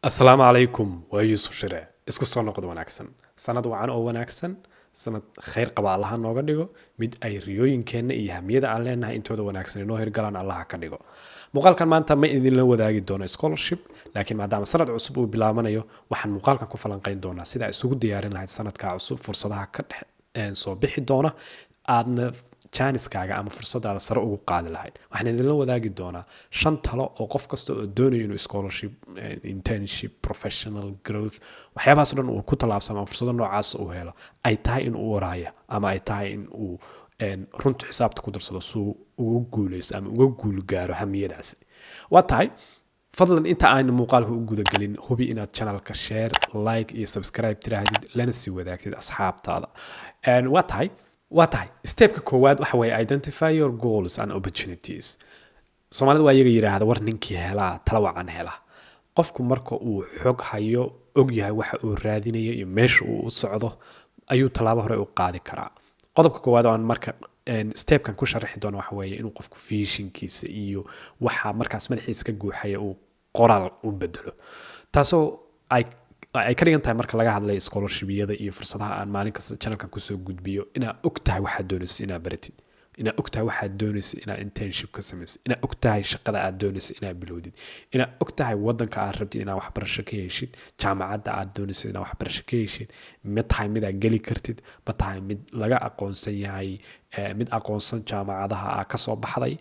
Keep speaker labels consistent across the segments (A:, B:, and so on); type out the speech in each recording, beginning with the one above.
A: asalaamu calaykum waa yuusuf shire isku soo noqod wanaagsan sanad wacan oo wanaagsan sanad khayr qaba allaha nooga dhigo mid ay riyooyinkeenna iyo hamiyada aan leenahay intooda wanaagsan inoo hirgalaan allaha ka dhigo muuqaalkan maanta ma idinla wadaagi doono scholarship laakiin maadaama sanad cusub uu bilaabanayo waxaan muuqaalkan ku falanqayn doonaa sida isugu diyaarin lahayd sanadka cusub fursadaha ka dhex soo bixi doona aadna jaaniskaaga ama fursadaada sare ugu qaadi lahayd waxaan idinla wadaagi doonaa 5 talo oo qof kasta oo doonayo inuu scholarship internship professional growth waxyaabahaas dhan uu ku talaabsamo ama fursado noocaas uu helo ay tahay in uu waraayo ama ay tahay in uu runta xisaabta ku darsado suu ugu guuleyso ama uga guul gaaro hamiyadaasi waa tahay fadlan inta aan muuqaalka u guda galin hubi inaad channelka share like iyo subscribe tiraahdid lana sii wadaagtid asxaabtaada waa tahay stepka koowaad waxa weeye identify your goals and opportunities soomaalida waa iyaga yidhaahda war ninkii helaa tala wacan hela qofku marka uu xog hayo og yahay waxa uu raadinayo iyo meesha uu u socdo ayuu tallaabo hore u qaadi karaa qodobka koowaad oo aan marka stepkan ku sharaxi doono waxa weeye inuu qofku visionkiisa iyo waxa markaas madaxiisa ka guuxaya uu qoraal u bedelo taasoo ay ka dhigan tahay marka laga hadlayo scholarshipyada iyo fursadaha aan maalin kasta channelkan kusoo gudbiyo inaad ogtahay waxaad doonayso inaad baratid inaad ogtahay waxaad doonayso inaad internship ka samaysid inaad ogtahay shaqada aad doonayso inaad bilowdid inaad ogtahay wadanka aad rabtid inaad waxbarasho ka heshid jaamacadda aad doonayso inaad waxbarasho ka heshid ma tahay mid aad geli kartid ma tahay mid laga aqoonsan yahay mid aqoonsan jaamacadaha aad ka soo baxday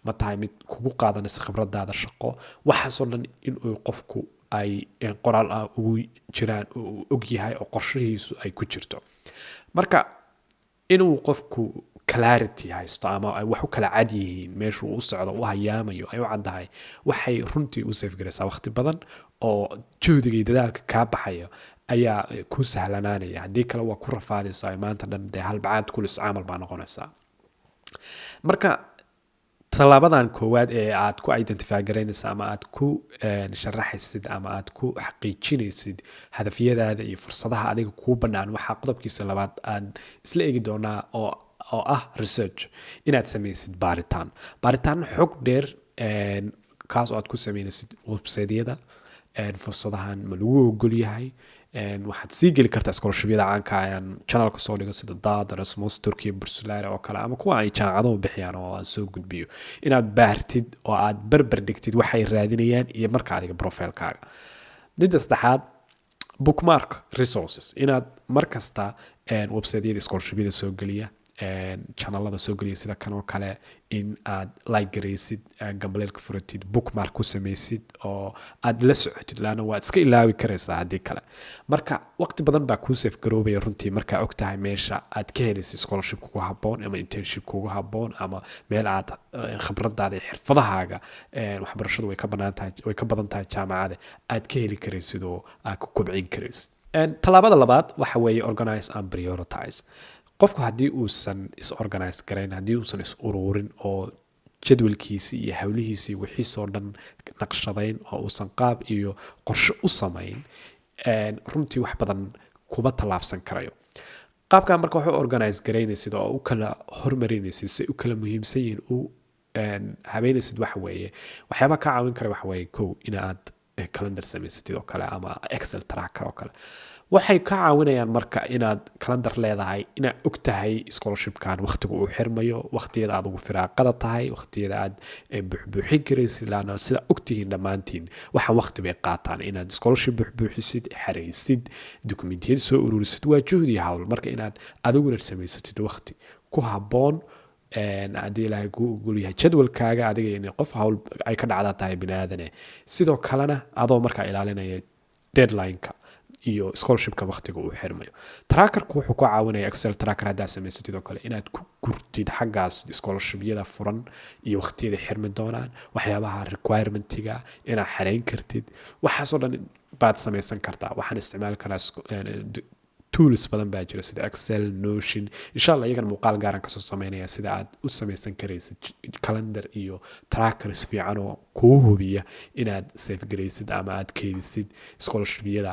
A: ma tahay mid kugu qaadanaysa khibradaada shaqo waxaasoo dhan inuu qofku ay qoraal ah ugu jiraan uu og yahay oo qorshihiisu ay ku jirto marka inuu qofku clarity haysto ama ay wax u kala cad yihiin meeshuu u socdo u hayaamayo ay u caddahay waxay runtii u safgaraysaa waqti badan oo juhdiga iyo dadaalka kaa baxaya ayaa ku sahlanaanaya haddii kale waa ku rafaadaysaa ay maanta dhan dee halbacaad kulis camal baa noqonaysaa marka talaabadan koowaad ee aad ku identify garaynaysa ama aad ku sharaxaysid ama aad ku xaqiijinaysid hadafyadaada iyo fursadaha adiga kuu bannaan waxaa qodobkiisa labaad aan isla eegi doonaa oo ah research inaad samaysid baaritaan xog dheer kaas oo aad ku samaynaysid websiteyada fursadahan ma lagu ogol yahay waxaad sii geli kartaa scholarshipyada caanka ayaan channelka soo dhigo sida daad erasmus turkiya bursulare oo kale ama kuwa ay jaamacaduhu bixiyaan oo aan soo gudbiyo inaad baartid oo aad berber dhigtid waxay raadinayaan iyo marka adiga profilekaaga midda saddexaad bookmark resources inaad markasta websiteyada scholarshipyada soo geliya channelada soo geliya sida kan oo kale in aad like garaysid gambaleelka furatid bookmark ku samaysid oo aad la socotid laana waad iska ilaawi karaysaa haddii kale marka waqti badan baa kuu safe garoobaya runtii markaa og tahay meesha aad ka helaysid scholarship kugu habboon ama internship kugu habboon ama meel aad khibradaada iyo xirfadahaaga waxbarashadu way ka badan tahay jaamacada aad ka heli karaysid oo aad ku kobcin karaysid tallaabada labaad waxa weeye organize and prioritize qofku haddii uusan is-organize garayn haddii uusan is-uruurin oo jadwalkiisi iyo hawlihiisi wixiisoo dhan naqshadayn oo uusan qaab iyo qorshe u samayn runtii wax badan kuma tallaabsan karayo qaabkaa marka wax u organize garaynaysid oo u kala hormarinaysid si u kala muhiimsan yihiin u habeynaysid waxa weeye waxyaaba ka caawin kara waxa weeye kow inaad calendar samaysatid oo kale ama excel tracker oo kale waxay ka caawinayaan marka inaad calendar leedahay inaad og tahay scholarshipkan waqtiga uu xirmayo waqtiyada aad ugu firaaqada tahay waqtiyada aad buuxbuuxin karaysid laana sida ogtihiin dhammaantiin waxaan waqti bay qaataan inaad scholarship buuxbuuxisid xaraysid dokumentiyada soo ururisid waa juhdi hawl marka inaad adiguna samaysatid waqti ku habboon haddii ilaahay kuu ogol yahay jadwalkaaga adiga in qof hawl ay ka dhacdaa tahay biniaadane sidoo kalena adoo markaa ilaalinaya deadline-ka iyo scholarshipka waqtiga uu xirmayo trackerku wuxuu ku caawinaya excel tracker haddaad samaysatid oo kale inaad ku gurtid xaggaas scholarshipyada furan iyo waqtiyada xirmi doonaan waxyaabaha requirementiga inaad xarayn kartid waxaasoo dhan baad samaysan kartaa waxaan isticmaali karaa tools badan baa jira sida excel notion insha allah iyagana muuqaal gaaran kasoo sameynaya sida aad u samaysan karaysid calendar iyo trackers fiican oo kuu hubiya inaad safe garaysid ama aad keedisid scholarshipyada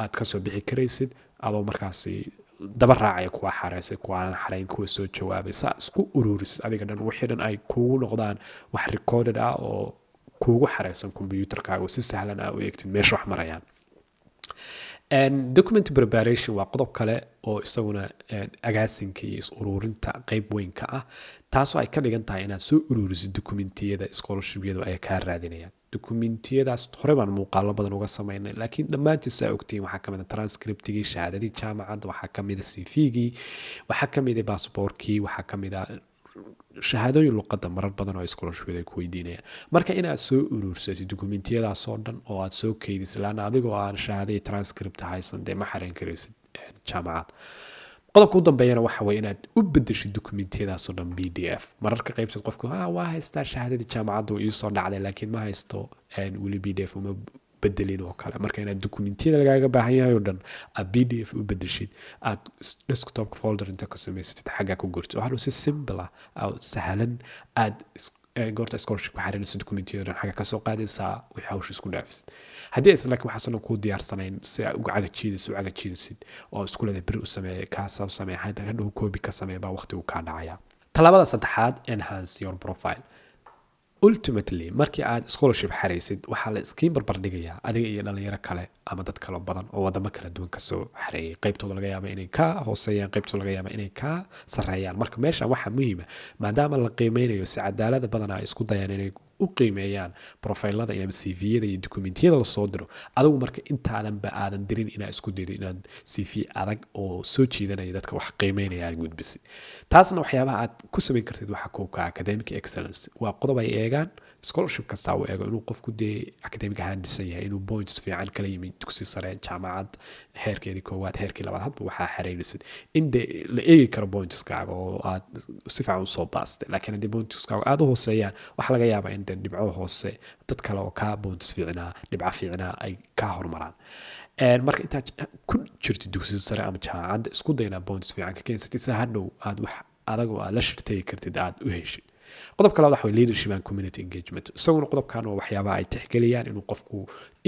A: aad kasoo bixi karaysid adoo markaasi daba raacaya kuwa xareysay kuwa aan xarayn kuwa soo jawaabay saa isku ururisid adiga dhan wixii dhan ay kugu noqdaan wax recorded ah oo kuugu xareysan computerkaaga oo si sahlan aa u eegtid meesha wax marayaan. Document preparation waa qodob kale oo isaguna agaasinka iyo is ururinta qayb weyn ka ah, taasoo ay ka dhigan tahay inaad soo ururisid dokumentiyada scholarshipyadu ay kaa raadinayaan. dokumentiyadaas hore baan muuqaalo badan uga sameynay, laakiin dhammaantiisa ogtiin waxaa kamid transcriptigii, shahaadadii jaamacadda, waxaa kamid CV-gii, waxaa kamid baasaboorkii, waxaa kamid shahaadooyin luqadda marar badan oo scholarshipyada ay ku weydiinayaan. marka inaad soo urursatid dokumentiyadaas oo dhan oo aad soo keydis laana adigoo aan shahaadadii transcript haysan dee ma xareyn karaysid jaamacad. qodobka u dambeeyana waxa weeye inaad u bedeshid dokumentiyadaas oo dhan PDF. mararka qaybteed qofku waa haystaa shahaadadii jaamacadda ii soo dhacday laakiin ma haysto weli PDF uma bedelin oo kale. marka inaad dokumentiyada lagaaga baahan yahay oo dhan aad PDF u bedeshid, aad desktop folder inta ka samaysatid xagga ku gurtid, waxaa si simple ah sahlan aad goorta scholarship xareynaysa dokumentiyada dhan xagga ka soo qaadaysaa wixii hawsha isku dhaafsid. haddii aysan laakiin waxaasan kuu diyaarsanayn si aad uga cagajiidasid oo isku leedahay beri u sameeye kaa sab samee hadhow koobi ka samee baa waqtigu kaa dhacaya. talaabada saddexaad, enhance your profile. ultimately markii aad scholarship xareysid waxaa la iskiin barbar dhigayaa adiga iyo dhalinyaro kale ama dad kale badan oo wadamo kala duwan kasoo xareeyay. qaybtooda laga yaaba inay ka hooseeyaan, qaybtooda laga yaaba inay ka sareeyaan. marka meeshan waxaa muhiima maadaama la qiimeynayo si cadaalada badan ay isku dayaan inay u qiimeeyaan profaylada iyo CV-yada iyo dokumentiyada lasoo diro, adigu marka intaadanba aadan dirin inaad isku daydo inaad CV adag oo soo jiidanaya dadka wax qiimeynaya aad gudbisid. taasna waxyaabaha aad ku samayn kartid waxaa koobka academic excellence. waa qodob ay eegaan scholarship kasta uu eego inuu qofku dee academic ahaan dhisan yahay, inuu points fiican kala yimid dugsi sare, jaamacad heerkeedii koowaad, heerkii labaad, hadba waxaa xareynaysid in dee la eegi karo pointskaaga oo aad si fiican usoo baastay. laakiin haddii pointskaaga aad u hooseeyaan waxaa laga yaabaa in dhibco hoose dad kale oo kaa points fiicnaa, dhibca fiicnaa ay kaa hormaraan. marka intaad ku jirtid dugsi sare ama jaamacadda isku dayna points fiican ka keensatid si hadhow aad wax adag oo aad la shirtay kartid aad u heshid. qodobka labaad waxa weeye leadership and community engagement. isaguna qodobkan waa waxyaabaha ay tixgeliyaan inuu qofku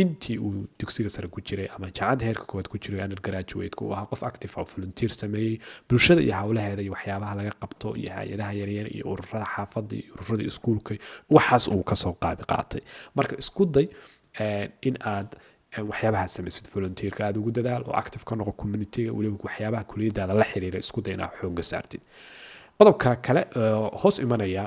A: intii uu dugsiga sare ku jiray ama jaamacadda heerka koowaad ku jiray undergraduate uu ahaa qof active oo volunteer sameeyey bulshada iyo hawlaheeda iyo waxyaabaha laga qabto iyo hay'adaha yaryar iyo ururada xaafadda iyo ururada iskuulka waxaas uu kasoo qaatay. marka isku day in aad waxyaabaha samaysid volunteerka aad ugu dadaal oo active ka noqo communityga, weliba waxyaabaha kuliyadaada la xiriira isku day inaad xoogga saartid. qodobka kale hoos imanaya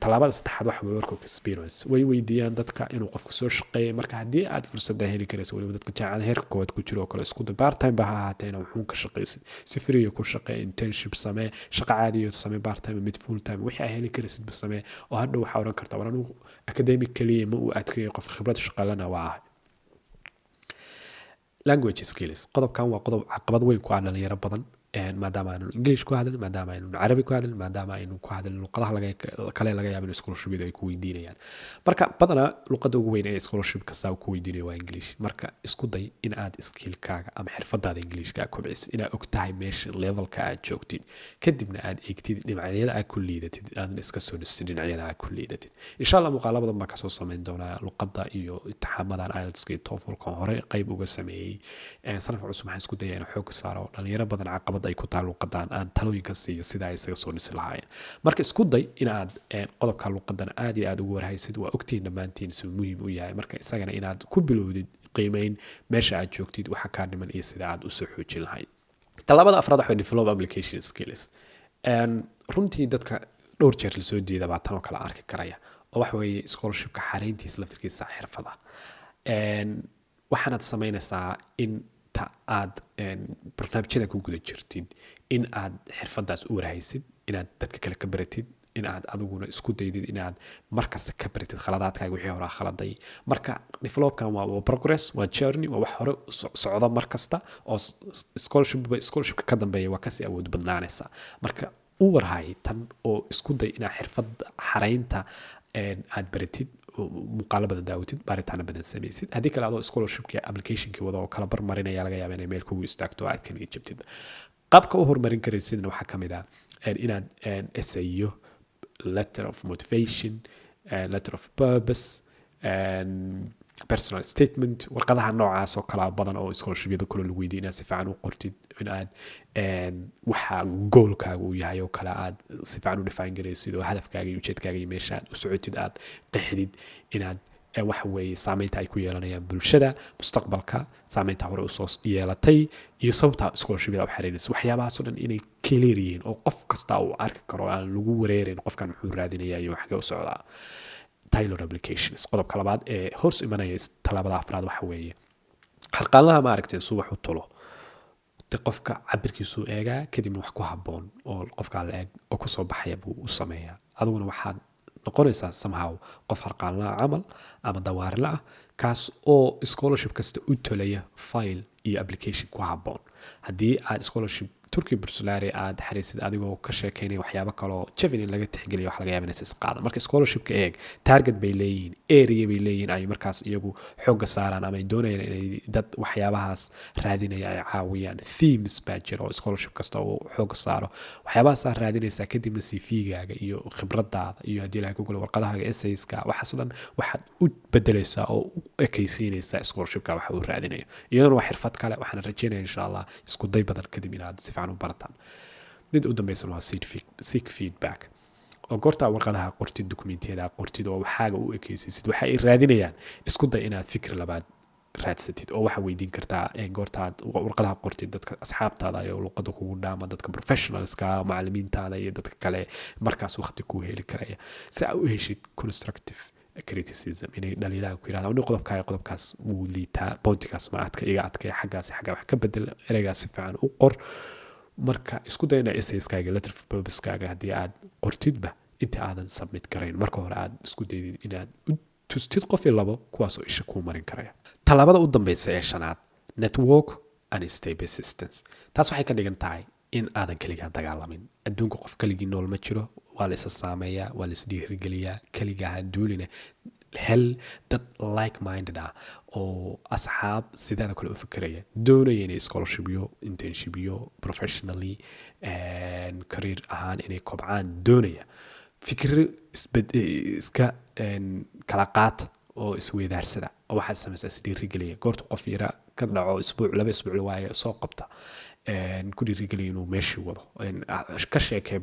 A: talaabada saddexaad waxa weeye work experience. way weydiiyaan dadka inuu qofku soo shaqeeyo. marka haddii aad fursada heli karayso weliba dadka jaamacadda heerka koowaad ku jiro oo kale isku day part time ba ha ahaatee inaa wuxuun ka shaqaysid, si free ku shaqee, internship samee, shaqo caadiyo samee, part time mid full time wixii ay heli karaysid ba samee oo hadhow waxaa oran kartaa war anigu academic kaliya ma uu adkeeyo qof khibrad shaqalana waa ahay. language skills. qodobkan waa qodob caqabad weyn ku ah dhalinyaro badan maadaama aynu English ku hadlin, maadaama aynu Carabi ku hadlin, maadaama aynu ku hadlin luqadaha kale laga yaabo in scholarship ay ku weydiinayaan. marka badanaa luqadda ugu weyn ee scholarship kasta uu ku weydiinayo waa English. marka isku day in aad skill-kaaga ama xirfadaada Englishka kobcisid, inaad og tahay meesha levelka aad joogtid, kadibna aad eegtid dhinacyada aad ku liidatid, aad iska soo dhistid dhinacyada aad ku liidatid. insha Allah muuqaalo badan baan kasoo sameyn doonaa luqadda iyo imtixaamadan IELTS iyo TOEFL hore qayb uga sameeyay. sanadka cusub waxaan isku dayaa inaan xoog saaro dhalinyaro badan caqabad ay ku taal luqadan aan talooyinka siiyo sida ay isaga soo dhisi lahaayeen. marka isku day inaad qodobka luqadan aad iyo aad ugu warhaysid. waa ogtiin dhammaantiin si muhiim u yahay. marka isagana inaad ku bilowdid qiimeyn meesha aad joogtid, waxa kaa dhiman iyo sida aad usoo xoojin lahayd. talaabada afraad waxa develop application skills. runtii dadka dhowr jeer la soo jeeda baa tan oo kale arki karaya oo waxa weeye scholarshipka xareyntiisa laftirkiisa xirfada. waxaanaad samaynaysaa in aad barnaamijyada ku guda jirtid in aad xirfadaas u warhaysid, inaad dadka kale ka baratid, in aad adiguna isku daydid inaad markasta ka baratid khaladaadkaaga wixii hore khaladay. marka developkan waa progress, waa journey, waa wax hore socda markasta oo scholarshipka ka dambeeya waa kasii awood badnaanaysa. marka u warhay tan oo isku day inaad xirfad xareynta aad baratid, muuqaalo badan daawatid, baaritaano badan samaysid. haddii kale adoo scholarshipka applicationkii wada oo kala barmarinaya laga yaaba inay meel kugu istaagto aad kan jabtid. qaabka u horumarin karaysidna waxaa ka mid ah inaad essayo, letter of motivation, letter of purpose, personal statement, warqadaha noocaas oo kala badan oo scholarshipyada kale lagu weydiiyo inaad si fiican u qortid, in aad waxa goolkaaga uu yahay oo kale aad si fiican u define garaysid oo hadafkaaga iyo ujeedkaaga iyo meesha aad u socotid aad qeexdid, inaad waxa weeye saameynta ay ku yeelanayaan bulshada mustaqbalka saameynta hore usoo yeelatay iyo sababta scholarshipyada u xiriiraysa waxyaabahaasoo dhan inay clear yihiin oo qof kasta uu arki karo aan lagu wareerin qofkan muxuu raadinayaa iyo waxga u socdaa tailor applications qodobka labaad ee hoos imanaya talaabada afraad waxa weeye harqaanlaha ma aragtay suu wax u tulo qofka cabirkiisu eegaa kadibna wax ku haboon oo qofka la eeg oo ku soo baxaya buu u sameeyaa adiguna waxaad noqonaysaa somehow qof harqaanlaha camal ama dawaarila ah kaas oo scholarship kasta u tolaya file iyo application ku haboon haddii aad scholarship turkey bursulari aad xariisid adigoo ka sheekeynaya waxyaabo kaloo Javelin laga tixgeliyo wax laga yaabo inay is qaadaan marka scholarshipka eeg target bay leeyihiin area bay leeyihiin ay markaas iyagu xooga saaraan ama ay doonayaan inay dad waxyaabahaas raadinaya ay caawiyaan themes baa jira oo scholarship kasta uu xooga saaro waxyaabahaas aad raadinaysaa kadibna CV-gaaga iyo khibradaada iyo haddii ilahay ku galo warqadahaaga essays-ka waxaas dhan waxaad u bedelaysaa oo u ekaysiinaysaa scholarshipka waxa uu raadinayo iyadana waa xirfad kale waxaan rajeynayaa insha allah isku day badan kadib inaad si fiican u barataan mid u dambaysan waa seek feedback oo goorta warqadaha qortid dokumentiyada qortid oo waxaaga u ekaysiisid waxa ay raadinayaan isku day inaad fikir labaad raadsatid oo waxa weydiin kartaa goortaad warqadaha qortid dadka asxaabtaada iyo luqada kugu dhaama dadka professionalska macallimiintaada iyo dadka kale markaas waqti ku heli karaya si aad u heshid constructive criticism inay dhaliilaha ku yiraahdo aniga qodobkaas wuu liitaa bountigaas ma adka iga adkay xagga wax ka bedel ereygaas si fiican u qor marka isku day inaad essays-kaaga letter of purpose-kaaga haddii aad qortidba inta aadan submit garayn marka hore aad isku daydid inaad u tustid qof iyo labo kuwaasoo isha kuu marin karaya talaabada u dambaysa ee shanaad network and stay persistence taas waxay ka dhigan tahay in aadan keligaa dagaalamin adduunka qof keligii nool ma jiro waa la isa saameeyaa waa la isdhiirigeliyaa keligaa ha duuline hel dad like minded ah oo asxaab sidaada kale u fikiraya doonaya inay scholarshipyo internshipyo professionally career ahaan inay kobcaan doonaya fikiro iska kala qaata oo isweydaarsada oo waxaad samaysaa isdhiirigeliya goorta qof yara ka dhaco laba isbuuc waaye soo qabta ku dhiirigeliya inuu meeshii wado ka sheekay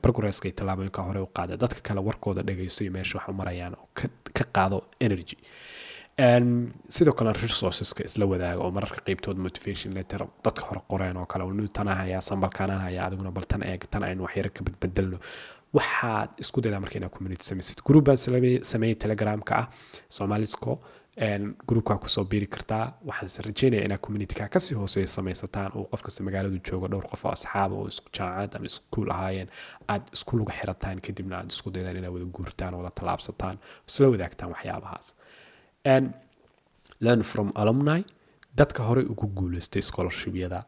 A: progresskay tallaabooyinka hore u qaada dadka kale warkooda dhagaysto iyo meesha wax u marayaan oo ka qaado energy sidoo kale resourceska isla wadaaga oo mararka qaybtood motivation letter dadka hore qoreen oo kale uu tan hayaa sambalkaan hayaa adiguna bal tan eeg tan aynu wax yara ka beddelno waxaad isku daydaa marka inaad community samaysid group baan sameeyey telegramka ah Somalisco groupka kusoo biiri kartaa waxaan rajeynayaa inaad communityka kasii hooseeya samaysataan oo qof kasta magaaladu jooga dhowr qof oo asxaab oo isku jaamacad ama iskuul ahaayeen aad isku luga xirataan kadibna aad isku daydaan inaad wada guurtaan oo wada tallaabsataan isla wadaagtaan waxyaabahaas learn from alumni dadka horey ugu guuleystay scholarshipyada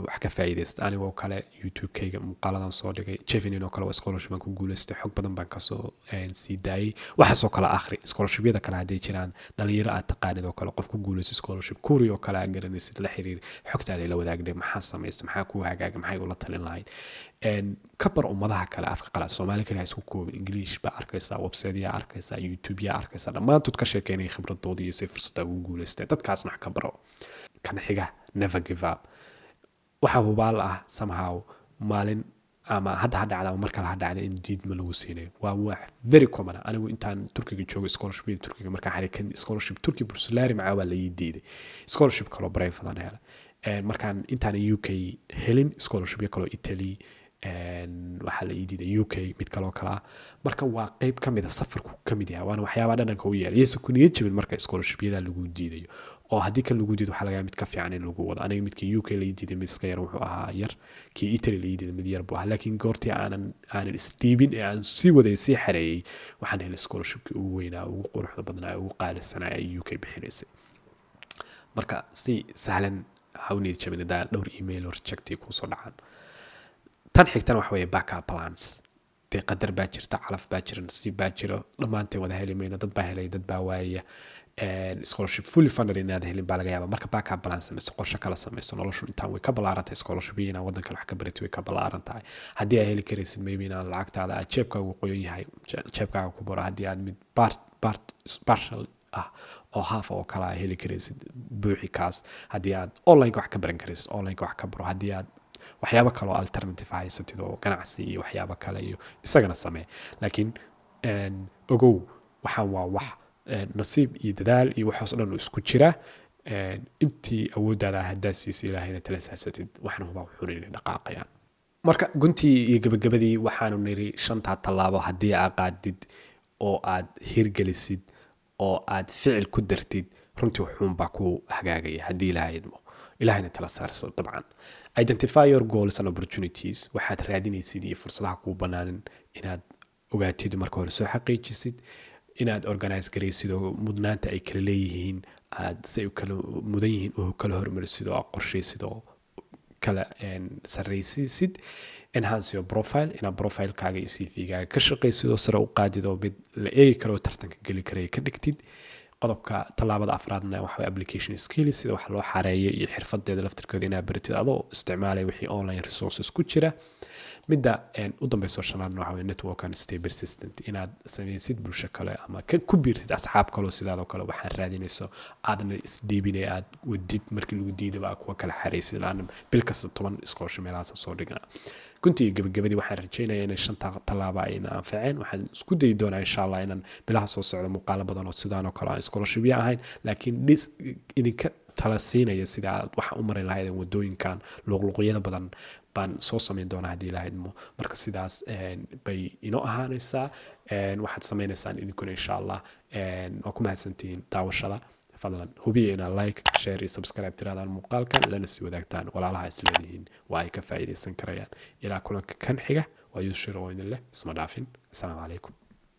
A: wax ka faa'iideysta anigoo kale youtube-kayga muuqaaladan soo dhigay Javelin oo kale waa scholarship aan ku guuleystay xog badan baan kasoo sii daayay waxaasoo kale akhri scholarshipyada kale hadday jiraan dhalinyaro aad taqaanid oo kale qof ku guuleystay scholarship kuuri oo kale aad garanaysid la xiriir xogtaada la wadaagday maxaa samaysay maxaa kuu hagaaga maxay ula talin lahayd kabar ummadaha kale afka qalaad Soomaali kale isku koobin English ba arkaysaa website-ya arkaysaa YouTube-ya arkaysaa dhammaantood ka sheekeynay khibradooda iyo si fursad ugu guuleystay dadkaasna wax ka baro kan xiga never give up waxa hubaal ah somehow maalin ama hadda ha dhacda marka la dhacda in diidma lagu siinayo waa wax very common anigu intaan Turkiga joogo scholarship Turkiga marka xariikan scholarship Turkey bursulari macaa waa la diiday scholarship kale brayfadan hela markaan intaan UK helin scholarship kale Italy waxa la diiday UK mid kale oo kala marka waa qayb kamid ah safarku kamid yahay waana waxyaabo dhananka u yeelay yeeso kuniyad jabin marka scholarshipyada lagu diidayo oo haddii kan lagu diido waxa laga mid ka fiican in lagu wado aniga midkii UK la diiday mid iska yar wuxuu ahaa yar kii Italy la diiday mid yar buu ahaa laakiin goortii aanan isdiibin ee aan sii waday sii xareeyay waxaan helay scholarshipkii ugu weynaa ugu quruxda badnaa ugu qaalisanaa ee UK bixinaysay marka si sahlan hawniyad jabinada dhowr email oo rejecti ku soo dhacaan tan xigtana waxa weeye backup plans dee qadar baa jirta calaf baa jira nasiib baa jiro dhammaanteen wada heli mayno dad baa helay dad baa waaya scholarship fully funded inaad helin baa laga yaabaa marka backup plan samayso qorshe kala samayso noloshu intaan way ka ballaarantahay scholarship inaan waddan kale wax ka baratay way ka ballaaran tahay haddii aad heli karaysid maybe inaan lacagtaada aad jeebkaaga ugu qoyan yahay jeebkaaga ku baro haddii aad mid partial ah oo half oo kala heli karaysid buuxi kaas haddii aad online wax ka baran karaysid online wax ka baro haddii aad waxyaabo kale oo alternative haysatid oo ganacsi iyo waxyaabo kale iyo isagana samee laakiin ogow waxaan waa wax nasiib iyo dadaal iyo waxaas oo dhan isku jira intii awooddaada haddaad siisa ilaahayna tala saasatid waxna hubaa wuxuuna inay dhaqaaqayaan marka guntii iyo gabagabadii waxaanu niri 5 tallaabo haddii aad qaadid oo aad hirgelisid oo aad ficil ku dartid runtii wuxuunbaa ku hagaagaya haddii ilaahay idmo ilaahayna tala saarso dabcan identify your goals and opportunities waxaad raadinaysid iyo fursadaha kuu bannaanin inaad ogaatid marka hore soo xaqiijisid inaad organize garaysid oo mudnaanta ay kala leeyihiin aad say u kala mudan yihiin oo kala hormarisid oo qorshaysid oo kala sarraysiisid enhance your profile inaad profilekaaga iyo cv-gaaga ka shaqaysid oo sare u qaadid oo mid la eegi karo tartanka geli karaya ka dhigtid qodobka tallaabada afraadna waxa application skills sida wax loo xareeyo iyo xirfadeeda laftirkeeda inaad baratid adoo isticmaalay wixii online resources ku jira midda u dambayso shanaadna waxa weeye network and stay persistent inaad samaysid bulsho kale ama ku biirtid asxaab kale sidaadoo kale waxaan raadinayso aadna isdhiibinay aad wadid markii lagu diidaba kuwa kale xaraysid laan bil kasta 10 iskoosho meelahaas soo dhigna kuntii gabagabadii waxaan rajaynayaa inay 5 tallaabo ay anfaceen waxaan isku dayi doonaa insha Allah inaan bilaha soo socdo muuqaalo badan oo sidaan oo kale aan scholarship ahayn laakiin idinka tala siinaya sida waxa u marin lahayd wadooyinkan luqluqyada badan baan soo sameyn doonaa haddii ilaahay idmo marka sidaas bay inoo ahaanaysaa waxaad sameynaysaan idinkuna insha Allah waa ku mahadsantihiin daawashada fadlan hubiya inaad like share iyo subscribe tiraadaan muuqaalkan lana sii wadaagtaan walaalaha isleedihiin waa ay ka faa'iidaysan karayaan ilaa kulanka kan xiga waa yuushiro oo idin leh isma dhaafin assalaamu calaykum